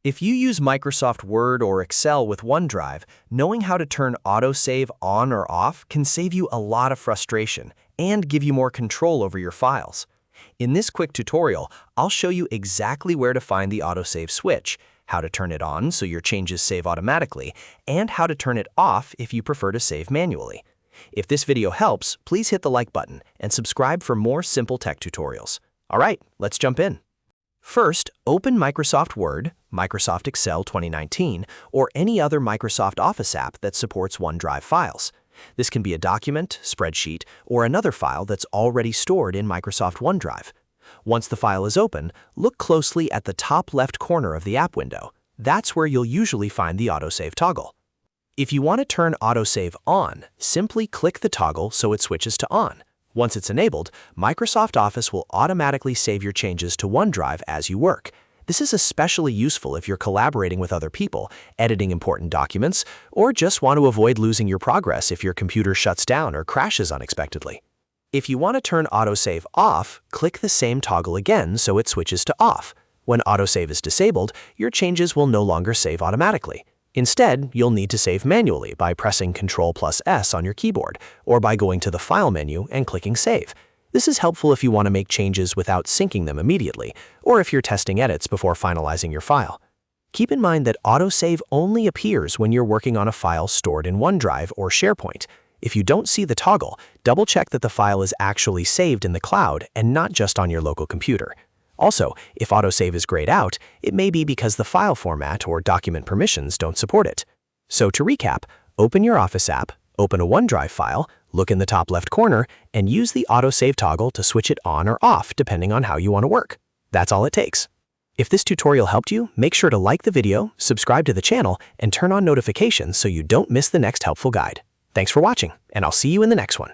If you use Microsoft Word or Excel with OneDrive, knowing how to turn AutoSave on or off can save you a lot of frustration and give you more control over your files. In this quick tutorial, I'll show you exactly where to find the AutoSave switch, how to turn it on so your changes save automatically, and how to turn it off if you prefer to save manually. If this video helps, please hit the like button and subscribe for more simple tech tutorials. All right, let's jump in. First, open Microsoft Word, Microsoft Excel 2019, or any other Microsoft Office app that supports OneDrive files. This can be a document, spreadsheet, or another file that's already stored in Microsoft OneDrive. Once the file is open, look closely at the top left corner of the app window. That's where you'll usually find the AutoSave toggle. If you want to turn AutoSave on, simply click the toggle so it switches to on. Once it's enabled, Microsoft Office will automatically save your changes to OneDrive as you work. This is especially useful if you're collaborating with other people, editing important documents, or just want to avoid losing your progress if your computer shuts down or crashes unexpectedly. If you want to turn AutoSave off, click the same toggle again so it switches to off. When AutoSave is disabled, your changes will no longer save automatically. Instead, you'll need to save manually by pressing Ctrl+S on your keyboard, or by going to the File menu and clicking Save. This is helpful if you want to make changes without syncing them immediately, or if you're testing edits before finalizing your file. Keep in mind that AutoSave only appears when you're working on a file stored in OneDrive or SharePoint. If you don't see the toggle, double-check that the file is actually saved in the cloud and not just on your local computer. Also, if AutoSave is grayed out, it may be because the file format or document permissions don't support it. So to recap, open your Office app, open a OneDrive file, look in the top left corner, and use the AutoSave toggle to switch it on or off depending on how you want to work. That's all it takes. If this tutorial helped you, make sure to like the video, subscribe to the channel, and turn on notifications so you don't miss the next helpful guide. Thanks for watching, and I'll see you in the next one.